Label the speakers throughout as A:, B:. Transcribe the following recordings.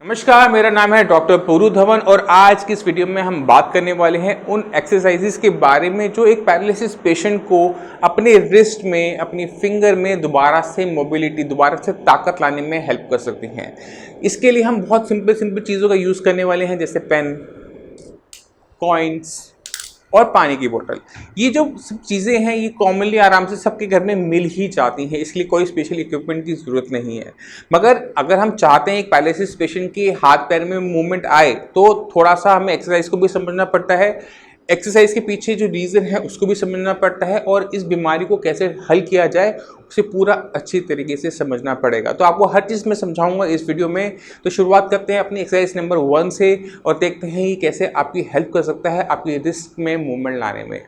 A: नमस्कार, मेरा नाम है डॉक्टर पुरु धवन और आज की इस वीडियो में हम बात करने वाले हैं उन एक्सरसाइजेस के बारे में जो एक पैरालिसिस पेशेंट को अपने रिस्ट में, अपनी फिंगर में दोबारा से मोबिलिटी, दोबारा से ताकत लाने में हेल्प कर सकती हैं। इसके लिए हम बहुत सिंपल चीज़ों का यूज़ करने वाले हैं, जैसे पेन, कॉइन्स और पानी की बोतल। ये जो सब चीज़ें हैं ये कॉमनली आराम से सबके घर में मिल ही जाती हैं, इसलिए कोई स्पेशल इक्विपमेंट की ज़रूरत नहीं है। मगर अगर हम चाहते हैं एक पैरालिसिस पेशेंट के हाथ पैर में मूवमेंट आए तो थोड़ा सा हमें एक्सरसाइज को भी समझना पड़ता है, एक्सरसाइज के पीछे जो रीज़न है उसको भी समझना पड़ता है और इस बीमारी को कैसे हल किया जाए उसे पूरा अच्छी तरीके से समझना पड़ेगा। तो आपको हर चीज़ मैं समझाऊंगा इस वीडियो में। तो शुरुआत करते हैं अपनी एक्सरसाइज नंबर 1 से और देखते हैं ये कैसे आपकी हेल्प कर सकता है आपकी रिस्क में मूवमेंट लाने में।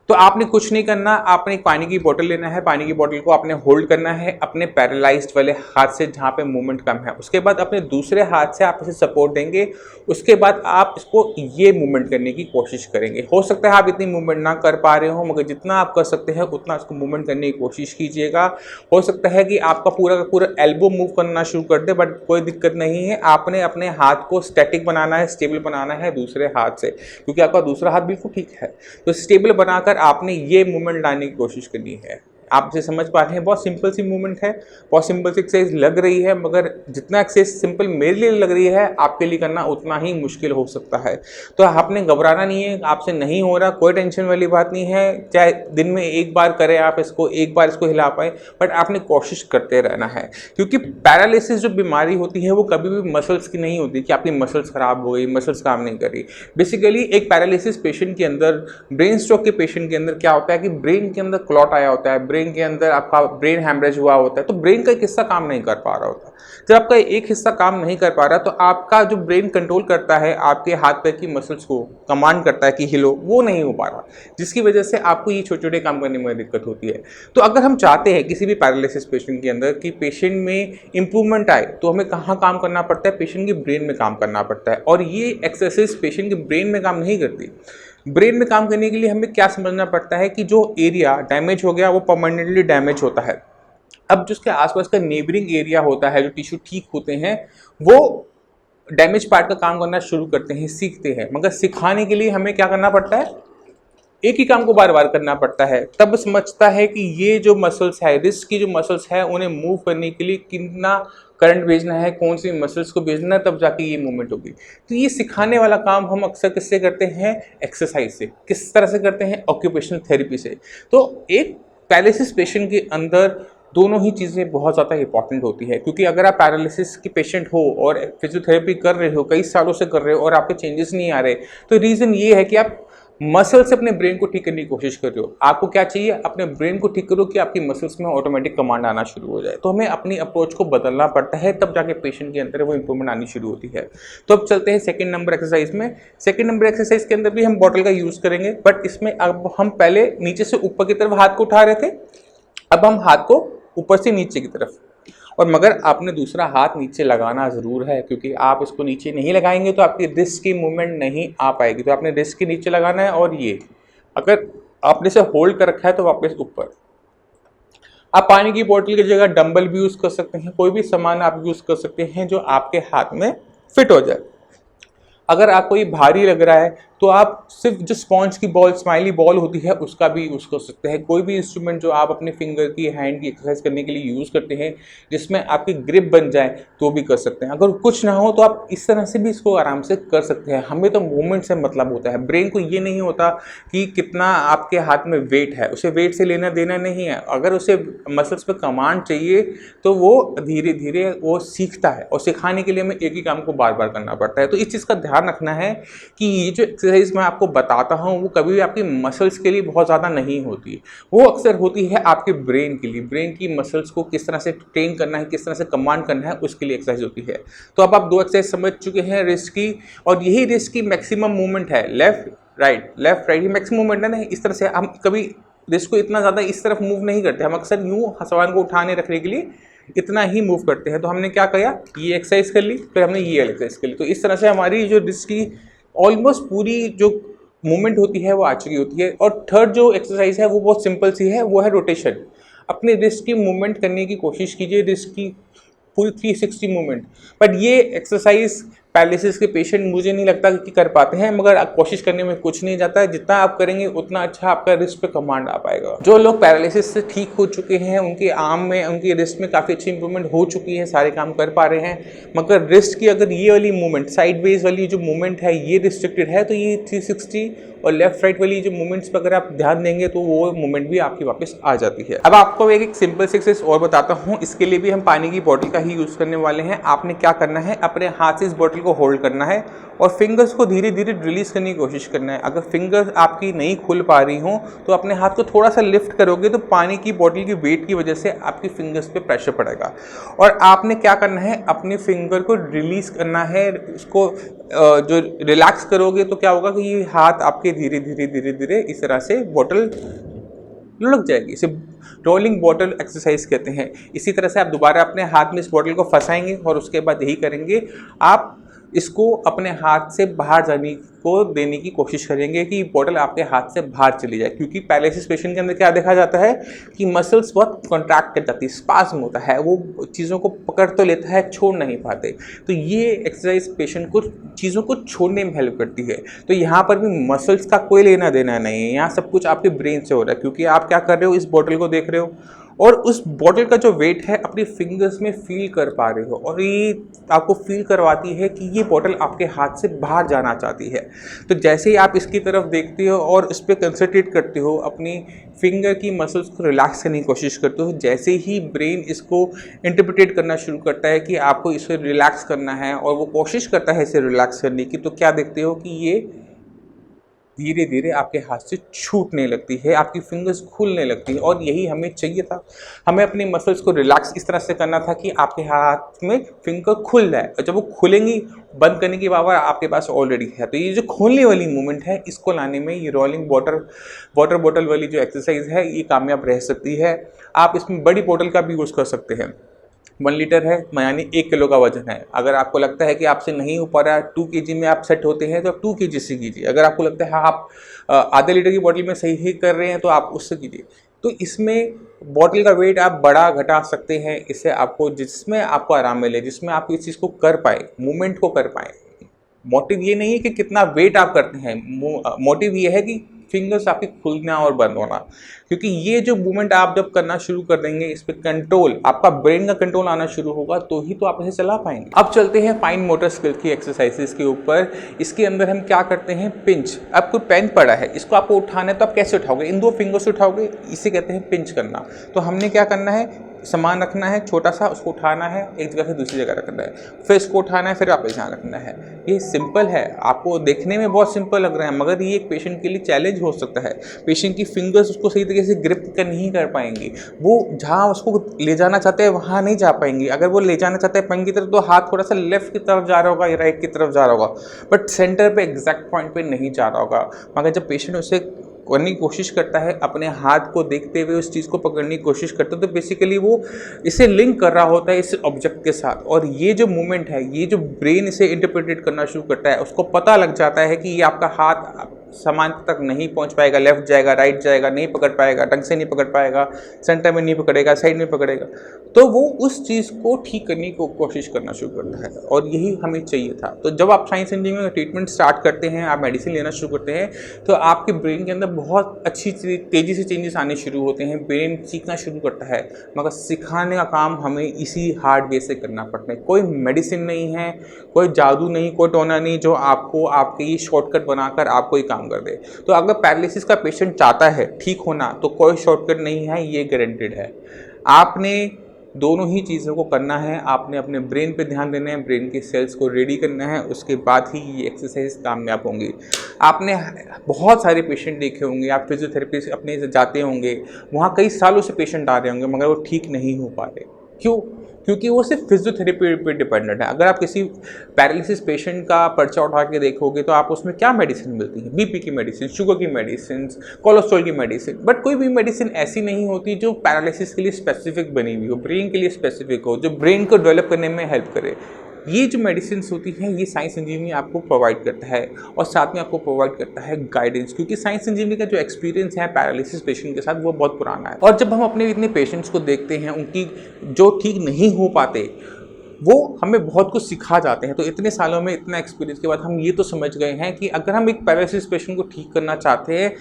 A: तो आपने कुछ नहीं करना, आपने एक पानी की बोतल लेना है। पानी की बोतल को आपने होल्ड करना है अपने पैरालाइज्ड वाले हाथ से जहाँ पे मूवमेंट कम है। उसके बाद अपने दूसरे हाथ से आप इसे सपोर्ट देंगे। उसके बाद आप इसको ये मूवमेंट करने की कोशिश करेंगे। हो सकता है आप इतनी मूवमेंट ना कर पा रहे हो, मगर जितना आप कर सकते हैं उतना इसको मूवमेंट करने की कोशिश कीजिएगा। हो सकता है कि आपका पूरा का पूरा एल्बो मूव करना शुरू कर दे, बट कोई दिक्कत नहीं है। आपने अपने हाथ को स्टैटिक बनाना है, स्टेबल बनाना है दूसरे हाथ से, क्योंकि आपका दूसरा हाथ बिल्कुल ठीक है। तो स्टेबल बनाकर आपने ये मूवमेंट लाने की कोशिश करनी है। आप इसे समझ पा रहे हैं, बहुत सिंपल सी मूवमेंट है, बहुत सिंपल सी एक्सरसाइज लग रही है, मगर जितना एक्सरसाइज सिंपल मेरे लिए लग रही है आपके लिए करना उतना ही मुश्किल हो सकता है। तो आपने घबराना नहीं है, आपसे नहीं हो रहा, कोई टेंशन वाली बात नहीं है। चाहे दिन में एक बार करें आप इसको, एक बार इसको हिला पाए, बट आपने कोशिश करते रहना है। क्योंकि पैरालिसिस जो बीमारी होती है वो कभी भी मसल्स की नहीं होती कि आपकी मसल्स खराब हो गई, मसल्स काम नहीं कर रही। बेसिकली एक पैरालिसिस पेशेंट के अंदर, ब्रेन स्ट्रोक के पेशेंट के अंदर क्या होता है कि ब्रेन के अंदर क्लॉट आया होता है, ब्रेन के अंदर आपका ब्रेन हैमरेज हुआ होता है, तो ब्रेन का एक हिस्सा काम नहीं कर पा रहा होता। जब आपका एक हिस्सा काम नहीं कर पा रहा तो आपका जो ब्रेन कंट्रोल करता है आपके हाथ पैर की मसल्स को, कमांड करता है कि हिलो, वो नहीं हो पा रहा, जिसकी वजह से आपको ये छोटे छोटे काम करने में दिक्कत होती है। तो अगर हम चाहते हैं किसी भी पैरालिसिस पेशेंट के अंदर कि पेशेंट में इंप्रूवमेंट आए, तो हमें कहाँ काम करना पड़ता है? पेशेंट के ब्रेन में काम करना पड़ता है। और ये एक्सरसाइज पेशेंट के ब्रेन में काम नहीं करती। ब्रेन में काम करने के लिए हमें क्या समझना पड़ता है कि जो एरिया डैमेज हो गया वो परमानेंटली डैमेज होता है। अब जो उसके आसपास का नेबरिंग एरिया होता है, जो टिश्यू ठीक होते हैं, वो डैमेज पार्ट का काम करना शुरू करते हैं, सीखते हैं। मगर सिखाने के लिए हमें क्या करना पड़ता है? एक ही काम को बार बार करना पड़ता है। तब समझता है कि ये जो मसल्स है, रिस्ट की जो मसल्स है, उन्हें मूव करने के लिए कितना करंट भेजना है, कौन सी मसल्स को भेजना है, तब जाके ये मूवमेंट होगी। तो ये सिखाने वाला काम हम अक्सर किससे करते हैं? एक्सरसाइज से। किस तरह से करते हैं? ऑक्यूपेशनल थेरेपी से। तो एक पैरालिसिस पेशेंट के अंदर दोनों ही चीज़ें बहुत ज़्यादा इंपॉर्टेंट होती है, क्योंकि अगर आप पैरालिसिस की पेशेंट हो और फिजियोथेरेपी कर रहे हो, कई सालों से कर रहे हो और आपके चेंजेस नहीं आ रहे, तो रीज़न ये है कि आप मसल से अपने ब्रेन को ठीक करने की कोशिश कर रहे हो। आपको क्या चाहिए? अपने ब्रेन को ठीक करो कि आपकी मसल्स में ऑटोमेटिक कमांड आना शुरू हो जाए। तो हमें अपनी अप्रोच को बदलना पड़ता है, तब जाके पेशेंट के अंदर वो इंप्रूवमेंट आनी शुरू होती है। तो अब चलते हैं सेकंड नंबर एक्सरसाइज में। सेकंड नंबर एक्सरसाइज के अंदर भी हम बॉटल का यूज़ करेंगे, बट इसमें अब हम पहले नीचे से ऊपर की तरफ हाथ को उठा रहे थे, अब हम हाथ को ऊपर से नीचे की तरफ। और मगर आपने दूसरा हाथ नीचे लगाना ज़रूर है, क्योंकि आप इसको नीचे नहीं लगाएंगे तो आपकी रिस्ट की मूवमेंट नहीं आ पाएगी। तो आपने रिस्ट के नीचे लगाना है, और ये अगर आपने इसे होल्ड कर रखा है तो वापस ऊपर। आप पानी की बोतल की जगह डंबल भी यूज़ कर सकते हैं, कोई भी सामान आप यूज़ कर सकते हैं जो आपके हाथ में फिट हो जाए। अगर आपको ये भारी लग रहा है तो आप सिर्फ जो स्पॉन्ज की बॉल, स्माइली बॉल होती है, उसका भी यूज़ कर सकते हैं। कोई भी इंस्ट्रूमेंट जो आप अपने फिंगर की, हैंड की एक्सरसाइज करने के लिए यूज़ करते हैं, जिसमें आपकी ग्रिप बन जाए, तो भी कर सकते हैं। अगर कुछ ना हो तो आप इस तरह से भी इसको आराम से कर सकते हैं। हमें तो मूवमेंट से मतलब होता है, ब्रेन को ये नहीं होता कि कितना आपके हाथ में वेट है, उसे वेट से लेना देना नहीं है। अगर उसे मसल्स पे कमांड चाहिए तो वो धीरे धीरे वो सीखता है, और सिखाने के लिए हमें एक ही काम को बार बार करना पड़ता है। तो इस चीज़ का ध्यान रखना है कि ये जो एक्सरसाइज मैं आपको बताता हूँ वो कभी भी आपकी मसल्स के लिए बहुत ज़्यादा नहीं होती, वो अक्सर होती है आपके ब्रेन के लिए। ब्रेन की मसल्स को किस तरह से ट्रेन करना है, किस तरह से कमांड करना है, उसके लिए एक्सरसाइज होती है। तो अब आप 2 एक्सरसाइज समझ चुके हैं रिस्ट की, और यही रिस्ट की मैक्सिमम मूवमेंट है। लेफ्ट राइट ही मैक्सिमम मूवमेंट है ना। इस तरह से हम कभी रिस्ट को इतना ज़्यादा इस तरफ मूव नहीं करते, हम अक्सर यूँ सामान को उठाने रखने के लिए इतना ही मूव करते हैं। तो हमने क्या किया? ये एक्सरसाइज कर ली, फिर हमने ये एक्सरसाइज कर ली। तो इस तरह से हमारी जो रिस्ट की ऑलमोस्ट पूरी जो मूवमेंट होती है वो आ चुकी होती है। और थर्ड जो एक्सरसाइज है वो बहुत सिंपल सी है, वो है रोटेशन। अपने रिस्ट की मूवमेंट करने की कोशिश कीजिए, रिस्ट की पूरी 360 मूवमेंट। बट ये एक्सरसाइज पैरालिसिस के पेशेंट मुझे नहीं लगता कि कर पाते हैं, मगर कोशिश करने में कुछ नहीं जाता है। जितना आप करेंगे उतना अच्छा आपका रिस्ट पे कमांड आ पाएगा। जो लोग पैरालिसिस से ठीक हो चुके हैं, उनके आर्म में, उनकी रिस्ट में काफ़ी अच्छी इंप्रूवमेंट हो चुकी है, सारे काम कर पा रहे हैं, मगर रिस्ट की अगर ये वाली मूवमेंट, साइडवेज वाली जो मूवमेंट है ये रिस्ट्रिक्टेड है, तो ये 360 और लेफ्ट राइट वाली जो मूवमेंट्स पर अगर आप ध्यान देंगे तो वो मूवमेंट भी आपकी वापस आ जाती है। अब आपको एक सिंपल सी एक्सरसाइज और बताता हूँ। इसके लिए भी हम पानी की बोतल का ही यूज़ करने वाले हैं। आपने क्या करना है, अपने हाथ से इस बोतल को होल्ड करना है और फिंगर्स को धीरे धीरे रिलीज करने की कोशिश करना है। अगर फिंगर्स आपकी नहीं खुल पा रही हो तो अपने हाथ को थोड़ा सा लिफ्ट करोगे तो पानी की बोतल की वेट की वजह से आपकी फिंगर्स पे प्रेशर पड़ेगा। और आपने क्या करना है, अपने फिंगर को रिलीज करना है। इसको जो रिलैक्स करोगे तो क्या होगा कि ये हाथ आपके धीरे धीरे धीरे धीरे इस तरह से बोतल लुढ़क जाएगी। इसे रोलिंग बॉटल एक्सरसाइज कहते हैं। इसी तरह से आप दोबारा अपने हाथ में इस बॉटल को फंसाएंगे और उसके बाद यही करेंगे, आप इसको अपने हाथ से बाहर जाने को देने की कोशिश करेंगे कि बॉटल आपके हाथ से बाहर चली जाए। क्योंकि पैरालिसिस पेशेंट के अंदर क्या देखा जाता है कि मसल्स बहुत कॉन्ट्रैक्ट कर जाती है, स्पाज्म होता है, वो चीज़ों को पकड़ तो लेता है, छोड़ नहीं पाते। तो ये एक्सरसाइज पेशेंट को चीज़ों को छोड़ने में हेल्प करती है। तो यहाँ पर भी मसल्स का कोई लेना देना नहीं है, यहाँ सब कुछ आपके ब्रेन से हो रहा है। क्योंकि आप क्या कर रहे हो, इस बॉटल को देख रहे हो और उस बॉटल का जो वेट है अपनी फिंगर्स में फील कर पा रहे हो, और ये आपको फील करवाती है कि ये बॉटल आपके हाथ से बाहर जाना चाहती है। तो जैसे ही आप इसकी तरफ देखते हो और इस पर कंसंट्रेट करते हो, अपनी फिंगर की मसल्स को रिलैक्स करने की कोशिश करते हो, जैसे ही ब्रेन इसको इंटरप्रिटेट करना शुरू करता है कि आपको इसे रिलैक्स करना है और वो कोशिश करता है इसे रिलैक्स करने की, तो क्या देखते हो कि ये धीरे धीरे आपके हाथ से छूटने लगती है, आपकी फिंगर्स खुलने लगती है। और यही हमें चाहिए था, हमें अपने मसल्स को रिलैक्स इस तरह से करना था कि आपके हाथ में फिंगर खुल जाए, और जब वो खुलेंगी बंद करने की पावर आपके पास ऑलरेडी है। तो ये जो खोलने वाली मूवमेंट है, इसको लाने में ये रोलिंग वाटर बॉटल वाली जो एक्सरसाइज है ये कामयाब रह सकती है। आप इसमें बड़ी बोतल का भी यूज़ कर सकते हैं। 1 लीटर है, यानी 1 किलो का वजन है। अगर आपको लगता है कि आपसे नहीं हो पा रहा है, 2 केजी में आप सेट होते हैं तो आप 2 केजी से कीजिए। अगर आपको लगता है आप आधे लीटर की बॉटल में सही ही कर रहे हैं तो आप उससे कीजिए। तो इसमें बॉटल का वेट आप बढ़ा घटा सकते हैं, इससे आपको जिसमें आपको आराम मिले, जिसमें आप इस चीज़ को कर पाए, मूवमेंट को कर पाए। मोटिव ये नहीं है कि कितना वेट आप करते हैं, मोटिव ये है कि फिंगर्स आपके खुलना और बंद होना। क्योंकि ये जो मूवमेंट आप जब करना शुरू कर देंगे, इस पर कंट्रोल, आपका ब्रेन का कंट्रोल आना शुरू होगा, तो ही तो आप इसे चला पाएंगे। अब चलते हैं फाइन मोटर स्किल की एक्सरसाइजेस के ऊपर। इसके अंदर हम क्या करते हैं, पिंच। अब कोई पेन पड़ा है, इसको आपको उठाना है तो आप कैसे उठाओगे, इन 2 फिंगर से उठाओगे, इसे कहते हैं पिंच करना। तो हमने क्या करना है, सामान रखना है छोटा सा, उसको उठाना है, एक जगह से दूसरी जगह रखना है, फिर इसको उठाना है, फिर वापस यहाँ रखना है। ये सिंपल है, आपको देखने में बहुत सिंपल लग रहा है, मगर ये एक पेशेंट के लिए चैलेंज हो सकता है। पेशेंट की फिंगर्स उसको सही तरीके से ग्रिप कर नहीं कर पाएंगी, वो जहाँ उसको ले जाना चाहते हैं वहाँ नहीं जा पाएंगी। अगर वो ले जाना चाहते हैं पेन की तरफ तो हाथ थोड़ा सा लेफ्ट की तरफ जा रहा होगा या राइट की तरफ जा रहा होगा, बट सेंटर पे एग्जैक्ट पॉइंट पे नहीं जा रहा होगा। मगर जब पेशेंट उसे करने की कोशिश करता है, अपने हाथ को देखते हुए उस चीज़ को पकड़ने की कोशिश करता है, तो बेसिकली वो इसे लिंक कर रहा होता है इस ऑब्जेक्ट के साथ। और ये जो मूवमेंट है, ये जो ब्रेन इसे इंटरप्रेटेट करना शुरू करता है, उसको पता लग जाता है कि ये आपका हाथ सामान तक नहीं पहुंच पाएगा, लेफ्ट जाएगा, राइट जाएगा, नहीं पकड़ पाएगा, ढंग से नहीं पकड़ पाएगा, सेंटर में नहीं पकड़ेगा, साइड में पकड़ेगा, तो वो उस चीज़ को ठीक करने की कोशिश करना शुरू करता है। और यही हमें चाहिए था। तो जब आप साइंस इंजीनियरिंग में ट्रीटमेंट स्टार्ट करते हैं, आप मेडिसिन लेना शुरू करते हैं, तो आपके ब्रेन के अंदर बहुत अच्छी तेज़ी से चेंजेस आने शुरू होते हैं, ब्रेन सीखना शुरू करता है। मगर सिखाने का काम हमें इसी हार्डवेयर से करना पड़ता है। कोई मेडिसिन नहीं है, कोई जादू नहीं, कोई टोना नहीं जो आपको आपके ये शॉर्टकट बनाकर आपको ये काम कर दे। तो अगर पैरालिसिस का पेशेंट चाहता है ठीक होना, तो कोई शॉर्टकट नहीं है, ये गारंटेड है। आपने दोनों ही चीज़ों को करना है। आपने अपने ब्रेन पे ध्यान देना है, ब्रेन के सेल्स को रेडी करना है, उसके बाद ही ये एक्सरसाइज कामयाब होंगी। आपने बहुत सारे पेशेंट देखे होंगे, आप फिजियोथेरेपी से अपने जाते होंगे, वहाँ कई सालों से पेशेंट आ रहे होंगे मगर वो ठीक नहीं हो पा रहे। क्यों? क्योंकि वो सिर्फ फिजियोथेरेपी पे डिपेंडेंट है। अगर आप किसी पैरालिसिस पेशेंट का पर्चा उठा के देखोगे तो आप उसमें क्या मेडिसिन मिलती है, बीपी की मेडिसिन, शुगर की मेडिसिन, कोलेस्ट्रॉल की मेडिसिन, बट कोई भी मेडिसिन ऐसी नहीं होती जो पैरालिसिस के लिए स्पेसिफिक बनी हुई हो, ब्रेन के लिए स्पेसिफिक हो, जो ब्रेन को डेवलप करने में हेल्प करे। ये जो मेडिसिन होती हैं, ये साइंस इंजीनियरिंग आपको प्रोवाइड करता है, और साथ में आपको प्रोवाइड करता है गाइडेंस। क्योंकि साइंस इंजीनियरिंग का जो एक्सपीरियंस है पैरालिसिस पेशेंट के साथ, वो बहुत पुराना है। और जब हम अपने इतने पेशेंट्स को देखते हैं, उनकी जो ठीक नहीं हो पाते, वो हमें बहुत कुछ सिखा जाते हैं। तो इतने सालों में इतना एक्सपीरियंस के बाद हम ये तो समझ गए हैं कि अगर हम एक पैरालिसिस पेशेंट को ठीक करना चाहते हैं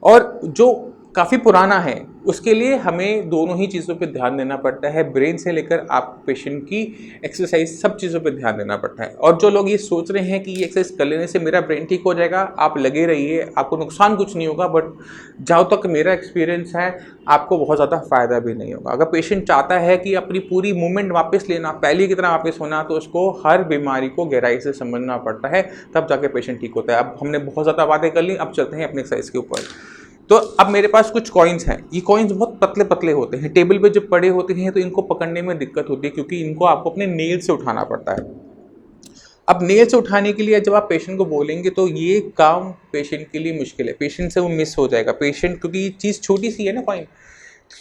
A: और जो काफ़ी पुराना है, उसके लिए हमें दोनों ही चीज़ों पे ध्यान देना पड़ता है, ब्रेन से लेकर आप पेशेंट की एक्सरसाइज, सब चीज़ों पे ध्यान देना पड़ता है। और जो लोग ये सोच रहे हैं कि ये एक्सरसाइज कर लेने से मेरा ब्रेन ठीक हो जाएगा, आप लगे रहिए, आपको नुकसान कुछ नहीं होगा, बट जहाँ तक मेरा एक्सपीरियंस है आपको बहुत ज़्यादा फ़ायदा भी नहीं होगा। अगर पेशेंट चाहता है कि अपनी पूरी मूवमेंट वापस लेना, पहले की तरह वापस होना, तो उसको हर बीमारी को गहराई से समझना पड़ता है, तब जाके पेशेंट ठीक होता है। अब हमने बहुत ज़्यादा बातें कर ली, अब चलते हैं अपने एक्सरसाइज के ऊपर। तो अब मेरे पास कुछ कॉइन्स हैं। ये कॉइन्स बहुत पतले पतले होते हैं, टेबल पे जब पड़े होते हैं तो इनको पकड़ने में दिक्कत होती है, क्योंकि इनको आपको अपने नेल से उठाना पड़ता है। अब नेल से उठाने के लिए जब आप पेशेंट को बोलेंगे तो ये काम पेशेंट के लिए मुश्किल है, पेशेंट से वो मिस हो जाएगा। पेशेंट, क्योंकि ये चीज़ छोटी सी है ना कॉइन,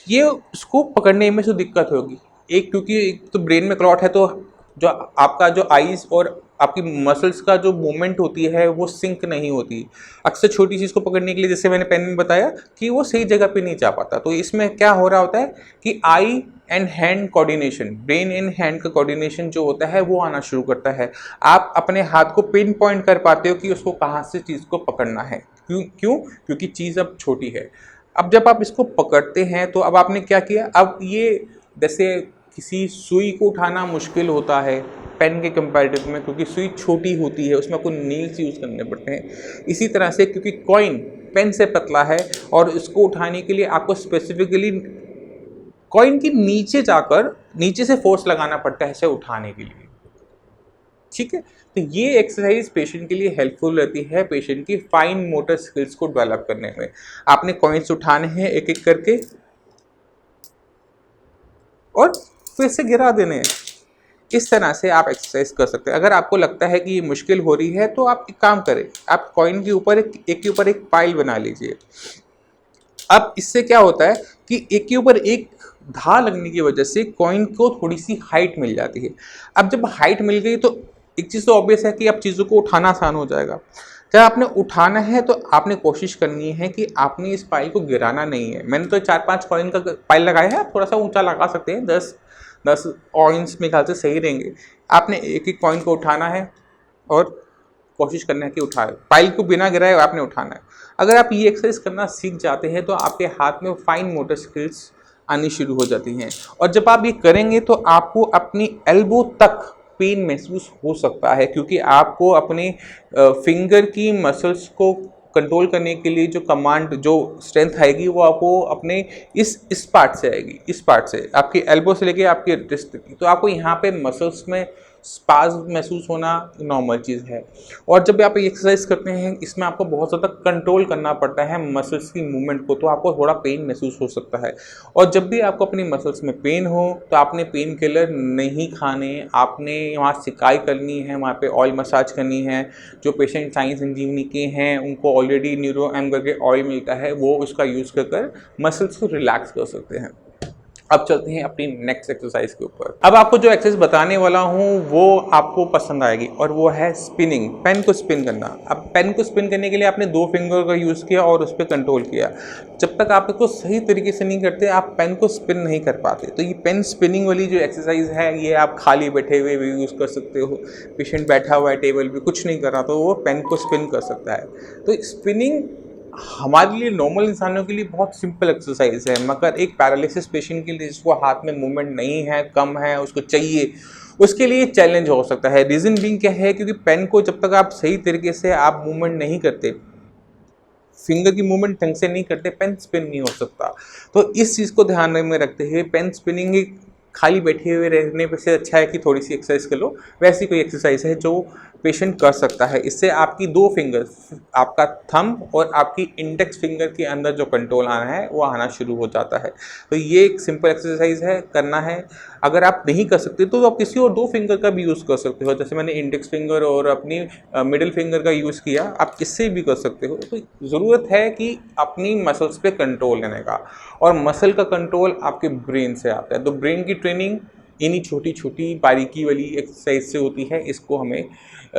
A: ये उसको पकड़ने में से दिक्कत होगी। एक, क्योंकि एक तो ब्रेन में क्लॉट है, तो जो आपका जो आइज़ और आपकी मसल्स का जो मूवमेंट होती है वो सिंक नहीं होती। अक्सर छोटी चीज़ को पकड़ने के लिए, जैसे मैंने पेन में बताया, कि वो सही जगह पे नहीं जा पाता। तो इसमें क्या हो रहा होता है कि eye and hand coordination, brain and hand का कोऑर्डिनेशन जो होता है वो आना शुरू करता है। आप अपने हाथ को पिन पॉइंट कर पाते हो कि उसको कहाँ से चीज़ को पकड़ना है। क्यों? क्योंकि चीज़ अब छोटी है। अब जब आप इसको पकड़ते हैं तो अब आपने क्या किया, अब ये जैसे किसी सुई को उठाना मुश्किल होता है पेन के कंपैरेटिव में, क्योंकि सुई छोटी होती है, उसमें आपको नील्स यूज़ करने पड़ते हैं। इसी तरह से क्योंकि कॉइन पेन से पतला है और इसको उठाने के लिए आपको स्पेसिफिकली कॉइन के नीचे जाकर नीचे से फोर्स लगाना पड़ता है इसे उठाने के लिए। ठीक है, तो ये एक्सरसाइज पेशेंट के लिए हेल्पफुल रहती है, पेशेंट की फाइन मोटर स्किल्स को डेवलप करने में। आपने कॉइन्स उठाने हैं एक एक करके और फिर से गिरा देने हैं। इस तरह से आप एक्सरसाइज कर सकते हैं। अगर आपको लगता है कि ये मुश्किल हो रही है तो आप एक काम करें, आप कॉइन के ऊपर एक के ऊपर एक पाइल बना लीजिए। अब इससे क्या होता है कि एक के ऊपर एक धार लगने की वजह से कॉइन को थोड़ी सी हाइट मिल जाती है। अब जब हाइट मिल गई तो एक चीज़ तो ऑब्वियस है कि अब चीज़ों को उठाना आसान हो जाएगा। जब आपने उठाना है तो आपने कोशिश करनी है कि आपने इस पाइल को गिराना नहीं है। मैंने तो 4-5 कॉइन का पाइल लगाया है, आप थोड़ा सा ऊंचा लगा सकते हैं, 10 कॉइन्स मेरे ख्याल से सही रहेंगे। आपने एक एक कॉइन को उठाना है और कोशिश करना है कि उठाए, पाइल को बिना गिराए आपने उठाना है। अगर आप ये एक्सरसाइज करना सीख जाते हैं तो आपके हाथ में फाइन मोटर स्किल्स आनी शुरू हो जाती हैं। और जब आप ये करेंगे तो आपको अपनी एल्बो तक पेन महसूस हो सकता है, क्योंकि आपको अपने फिंगर की मसल्स को कंट्रोल करने के लिए जो कमांड, जो स्ट्रेंथ आएगी वो आपको अपने इस पार्ट से आएगी, इस पार्ट से, आपकी एल्बो से लेके आपकी रिस्ट तक की। तो आपको यहाँ पे मसल्स में स्पाज्म महसूस होना नॉर्मल चीज़ है। और जब आप एक्सरसाइज करते हैं इसमें आपको बहुत ज़्यादा कंट्रोल करना पड़ता है मसल्स की मूवमेंट को, तो आपको थोड़ा पेन महसूस हो सकता है। और जब भी आपको अपनी मसल्स में पेन हो तो आपने पेन किलर नहीं खाने, आपने वहाँ सिकाई करनी है, वहाँ पे ऑयल मसाज करनी है। जो पेशेंट साइंस इंजीनियरिंग के हैं उनको ऑलरेडी न्यूरो एम करके ऑयल मिलता है, वो उसका यूज़ कर मसल्स को रिलैक्स कर सकते हैं। अब चलते हैं अपनी नेक्स्ट एक्सरसाइज के ऊपर। अब आपको जो एक्सरसाइज बताने वाला हूँ वो आपको पसंद आएगी और वो है स्पिनिंग, पेन को स्पिन करना। अब पेन को स्पिन करने के लिए आपने 2 फिंगर का यूज़ किया और उस पर कंट्रोल किया। जब तक आप इसको सही तरीके से नहीं करते आप पेन को स्पिन नहीं कर पाते। तो ये पेन स्पिनिंग वाली जो एक्सरसाइज है ये आप खाली बैठे हुए भी यूज़ कर सकते हो। पेशेंट बैठा हुआ है टेबल पर, कुछ नहीं कर रहा तो वो पेन को स्पिन कर सकता है। तो स्पिनिंग हमारे लिए, नॉर्मल इंसानों के लिए बहुत सिंपल एक्सरसाइज है, मगर एक पैरालिसिस पेशेंट के लिए जिसको हाथ में मूवमेंट नहीं है, कम है, उसको चाहिए, उसके लिए चैलेंज हो सकता है। रीज़न बीइंग क्या है, क्योंकि पेन को जब तक आप सही तरीके से आप मूवमेंट नहीं करते, फिंगर की मूवमेंट ढंग से नहीं करते, पेन स्पिन नहीं हो सकता। तो इस चीज़ को ध्यान में रखते हुए पेन स्पिनिंग एक खाली बैठे हुए रहने पे से अच्छा है कि थोड़ी सी एक्सरसाइज कर लो। वैसी कोई एक्सरसाइज है जो पेशेंट कर सकता है। इससे आपकी 2 फिंगर, आपका थंब और आपकी इंडेक्स फिंगर के अंदर जो कंट्रोल आना है वो आना शुरू हो जाता है। तो ये एक सिंपल एक्सरसाइज है, करना है। अगर आप नहीं कर सकते तो आप किसी और 2 फिंगर का भी यूज़ कर सकते हो, जैसे मैंने इंडेक्स फिंगर और अपनी मिडिल फिंगर का यूज़ किया, आप इससे भी कर सकते हो। तो ज़रूरत है कि अपनी मसल्स पे कंट्रोल लेने का, और मसल का कंट्रोल आपके ब्रेन से आता है। तो ब्रेन की ट्रेनिंग इन्हीं छोटी छोटी बारीकी वाली एक्सरसाइज से होती है। इसको हमें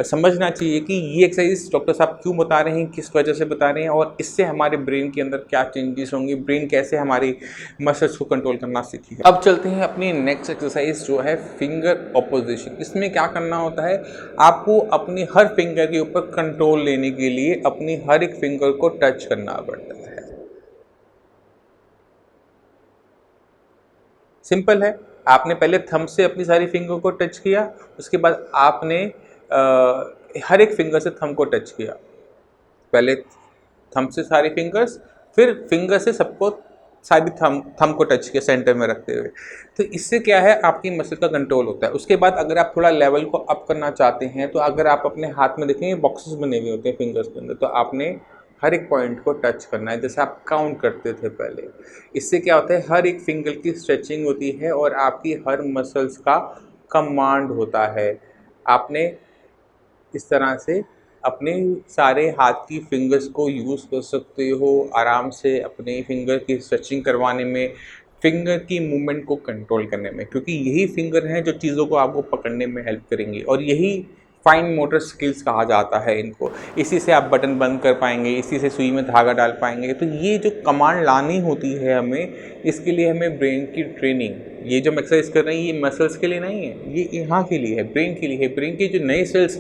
A: समझना चाहिए कि ये एक्सरसाइज डॉक्टर साहब क्यों बता रहे हैं, किस वजह से बता रहे हैं और इससे हमारे ब्रेन के अंदर क्या चेंजेस होंगे, ब्रेन कैसे हमारी मसल्स को कंट्रोल करना सीखेगा। अब चलते हैं अपनी नेक्स्ट एक्सरसाइज जो है फिंगर ऑपोजिशन। इसमें क्या करना होता है, आपको अपनी हर फिंगर के ऊपर कंट्रोल लेने के लिए अपनी हर एक फिंगर को टच करना पड़ता है। सिंपल है, आपने पहले थंब से अपनी सारी फिंगर को टच किया, उसके बाद आपने हर एक फिंगर से थंब को टच किया। पहले थंब से सारी फिंगर्स, फिर फिंगर से सबको सारी थंब को टच किया सेंटर में रखते हुए। तो इससे क्या है, आपकी मसल का कंट्रोल होता है। उसके बाद अगर आप थोड़ा लेवल को अप करना चाहते हैं तो अगर आप अपने हाथ में देखेंगे बॉक्सेस बने हुए होते हैं फिंगर्स के अंदर, तो आपने हर एक पॉइंट को टच करना है जैसे आप काउंट करते थे पहले। इससे क्या होता है, हर एक फिंगर की स्ट्रेचिंग होती है और आपकी हर मसल्स का कमांड होता है। आपने इस तरह से अपने सारे हाथ की फिंगर्स को यूज़ कर सकते हो आराम से अपने फिंगर की स्ट्रेचिंग करवाने में, फिंगर की मूवमेंट को कंट्रोल करने में, क्योंकि यही फिंगर हैं जो चीज़ों को आपको पकड़ने में हेल्प करेंगी और यही फाइन मोटर स्किल्स कहा जाता है इनको। इसी से आप बटन बंद कर पाएंगे, इसी से सुई में धागा डाल पाएंगे। तो ये जो कमांड लानी होती है हमें, इसके लिए हमें ब्रेन की ट्रेनिंग, ये जो हम एक्सरसाइज कर रहे हैं ये मसल्स के लिए नहीं है, ये यहाँ के लिए है, ब्रेन के लिए है। ब्रेन के जो नए सेल्स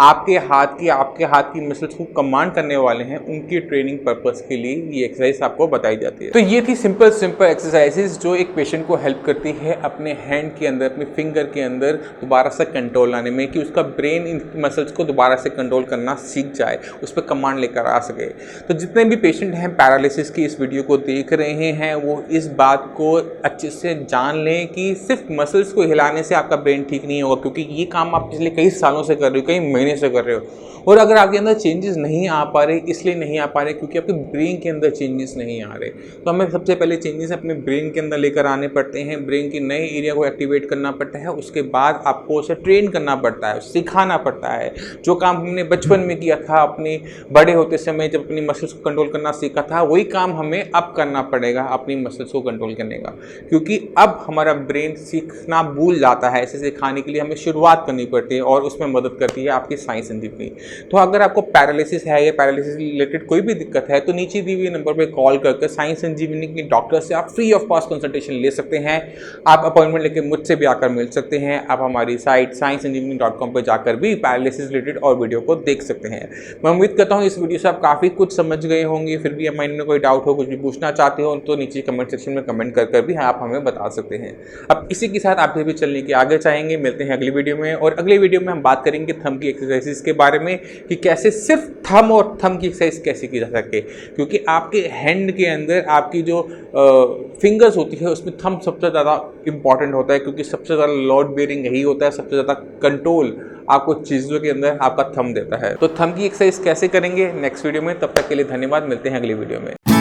A: आपके हाथ की मसल्स को कमांड करने वाले हैं, उनकी ट्रेनिंग पर्पस के लिए ये एक्सरसाइज आपको बताई जाती है। तो ये थी सिंपल एक्सरसाइजेज जो एक पेशेंट को हेल्प करती है अपने हैंड के अंदर, अपने फिंगर के अंदर दोबारा से कंट्रोल लाने में, कि उसका ब्रेन इन मसल्स को दोबारा से कंट्रोल करना सीख जाए, उस पर कमांड लेकर आ सके। तो जितने भी पेशेंट हैं पैरालिसिस की इस वीडियो को देख रहे हैं, वो इस बात को अच्छे से जान लें कि सिर्फ मसल्स को हिलाने से आपका ब्रेन ठीक नहीं होगा, क्योंकि ये काम आप पिछले कई सालों से कर रहे हो, कई महीने से कर रहे हो। और अगर आपके अंदर चेंजेस नहीं आ पा रहे, इसलिए नहीं आ पा रहे क्योंकि आपके ब्रेन के अंदर चेंजेस नहीं आ रहे। तो हमें सबसे पहले चेंजेस अपने ब्रेन के अंदर लेकर आने पड़ते हैं, ब्रेन के नए एरिया को एक्टिवेट करना पड़ता है। उसके बाद आपको उसे ट्रेन करना पड़ता है, सिखाना पड़ता है। जो काम हमने बचपन में किया था, अपने बड़े होते समय जब अपनी मसल्स को कंट्रोल करना सीखा था, वही काम हमें अब करना पड़ेगा अपनी मसल्स को कंट्रोल करने का, क्योंकि अब हमारा ब्रेन सीखना भूल जाता है। इसे सिखाने के लिए हमें शुरुआत करनी पड़ती है और उसमें मदद करती है आपकी साइंस संजीवनी। तो अगर आपको पैरालिसिस है या पैरालिसिस रिलेटेड कोई भी दिक्कत है तो नीचे दी हुई नंबर पर कॉल करके साइंस संजीवनी के डॉक्टर से आप फ्री ऑफ कॉस्ट कंसल्टेशन ले सकते हैं। आप अपॉइंटमेंट लेके मुझसे भी आकर मिल सकते हैं। आप हमारी साइट sciencesanjeevani.com पर जाकर भी पैरालिसिस रिलेटेड और वीडियो को देख सकते हैं। मैं उम्मीद करता हूँ इस वीडियो से आप काफ़ी कुछ समझ गए होंगे। फिर भी माइंड में कोई डाउट हो, कुछ भी पूछना चाहते हो तो नीचे कमेंट सेक्शन में कमेंट कर भी आप हमें बता सकते हैं। अब इसी के साथ आप भी चलने के आगे चाहेंगे, मिलते हैं अगली वीडियो में। और अगली वीडियो में हम बात करेंगे थंब की एक्सरसाइजेस के बारे में, कि कैसे सिर्फ थंब और थंब की एक्सरसाइज कैसे की जा सके, क्योंकि आपके हैंड के अंदर आपकी जो फिंगर्स होती है उसमें थंब सबसे ज़्यादा इंपॉर्टेंट होता है, क्योंकि सबसे ज़्यादा लोड बेयरिंग यही होता है, सबसे ज़्यादा कंट्रोल आपको चीज़ों के अंदर आपका थंब देता है। तो थंब की एक्सरसाइज कैसे करेंगे नेक्स्ट वीडियो में, तब तक के लिए धन्यवाद। मिलते हैं अगली वीडियो में।